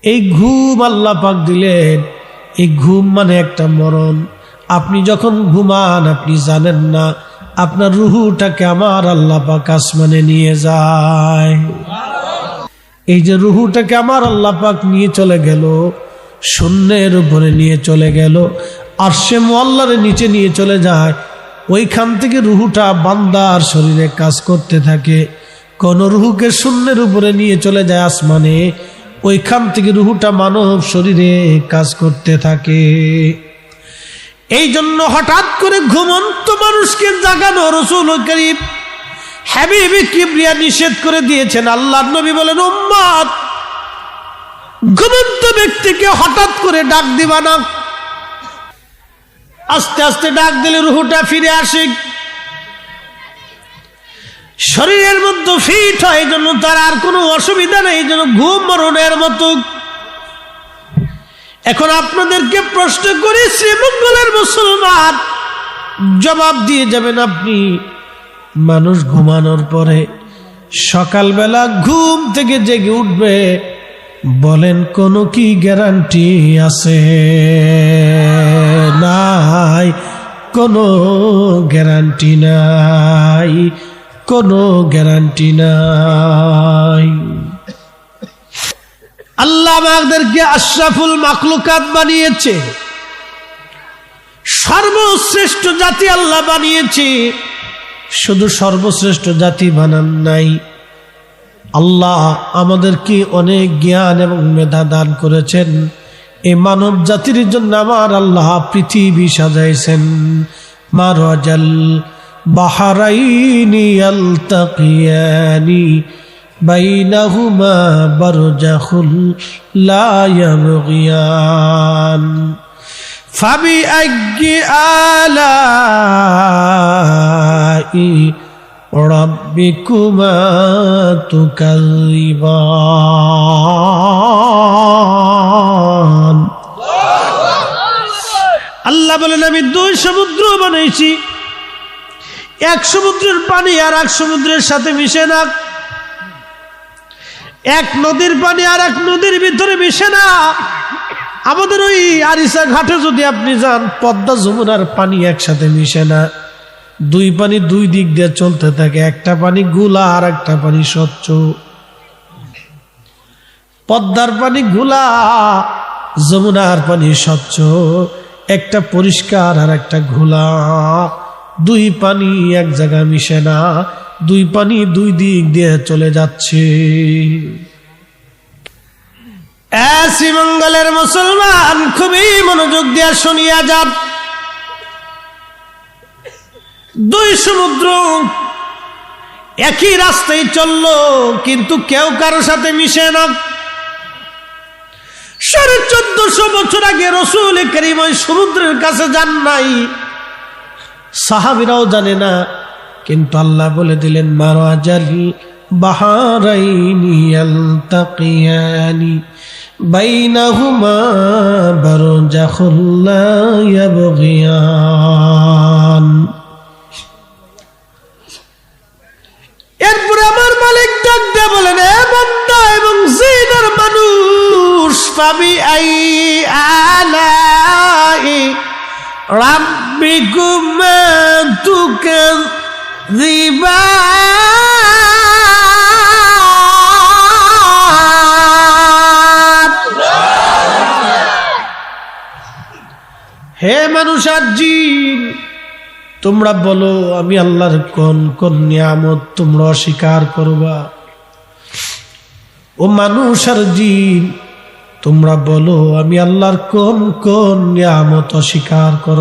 এই ঘুম আল্লাহ পাক দিলেন। এই ঘুম মানে একটা মরণ। আপনি যখন ঘুমান আপনি জানেন না আপনার রুহুটাকে আমার আল্লাহ পাক আসমানে নিয়ে যায়। এই যে রুহুটাকে আমার আল্লাহ পাক নিয়ে চলে গেল, শূন্যের উপরে নিয়ে চলে গেল, আরশে মুআল্লার নিচে নিয়ে চলে যায়। ওইখান থেকে রুহুটা বান্দার শরীরে কাজ করতে থাকে। কোন রুহুকে শূন্যের উপরে নিয়ে চলে যায় আসমানে, ওইখান থেকে রুহুটা মানব শরীরে কাজ করতে থাকে। এই জন্য হঠাৎ করে ঘুমন্ত মানুষকে জাগানো রাসূল করিম হাবিব কিবরিয়া নিষেধ করে দিয়েছেন। আল্লাহর নবী বলেন, উম্মত ঘুমন্ত ব্যক্তিকে হঠাৎ করে ডাক দিবা না, আস্তে আস্তে ডাক দিলে রুহুটা ফিরে আসে, শরীরের মধ্যে ফিট হয়, এই জন্য তার আর কোনো অসুবিধা নেই, এই জন্য ঘুম মরণের মতো। এখন আপনাদেরকে প্রশ্ন করি, শ্রীমঙ্গলের মুসলমান, জবাব দিয়ে যাবেন আপনি। মানুষ ঘুমানোর পরে সকালবেলা ঘুম থেকে জেগে উঠবে, বলেন কোনো কি গ্যারান্টি আছে? নাই, কোনো গ্যারান্টি নাই, কোনো গ্যারান্টি নাই। আল্লাহ আমাদেরকে আশরাফুল মাখলুকাত বানিয়েছে, সর্বশ্রেষ্ঠ জাতি আল্লাহ বানিয়েছে। শুধু সর্বশ্রেষ্ঠ জাতি বানান নাই, আল্লাহ আমাদেরকে অনেক জ্ঞান এবং মেধা দান করেছেন। এই মানব জাতির জন্য আমার আল্লাহ পৃথিবী সাজাইছেন। মারাজাল বাহরাইনি ইয়ালতাকিয়ানি বাইনাহুমা বারজাখুল লা ইয়াবগিয়ান ফাবিআইয়ি আলাই রাব্বিকুমা তুকাযিবান। আল্লাহ বলেন, আমি দুই সমুদ্র বানাইছি, এক সমুদ্রের পানি আর এক সমুদ্রের সাথে মিশে না, এক নদীর পানি আর এক নদীর ভিতরে মিশে না। আমাদের ওই আরিসা ঘাটে যদি আপনি যান, পদ্মা যমুনার পানি একসাথে মিশে না, দুই পানি দুই দিক দিয়ে চলতে থাকে, একটা পানি গুলা আর একটা পানি স্বচ্ছ। পদ্মার পানি গুলা, যমুনার পানি স্বচ্ছ, একটা পরিষ্কার আর একটা ঘোলা। দুই পানি এক জায়গায় মিশে না, দুই পানি দুই দিক দিয়ে চলে যাচ্ছে। শ্রীমঙ্গলের মুসলমান, খুবই মনোযোগ দিয়ে শুনিয়া যান। দুই সমুদ্র একই রাস্তায় চললো, কিন্তু কেউ কারো সাথে মিশে না। 1450 বছর আগে রাসূল করিম ওই সমুদ্রের কাছে যান নাই, সাহাবীরাও জানে না, কিন্তু আল্লাহ বলে দিলেন, মারাজাল বাহরাইনি ইয়ালতাকিয়ানি বাইনাহুমা বারজাখুল লা ইয়াবগিয়ান। এরপরে আমার মালিক ডাক দিয়ে বলেন, এ বান্দা এবং জিনের মানুষ, ফাবিআইয়ি আলাই রাব্বিকুমা তুকাযিবান। হে মানুষ আর জিন, তোমরা বলো আমি আল্লাহর কোন কোন নিয়ামত তোমরা অস্বীকার করবা? ও মানুষ আর জিন, তোমরা বলো আমি আল্লাহর কোন কোন নিয়ামত অস্বীকার করব?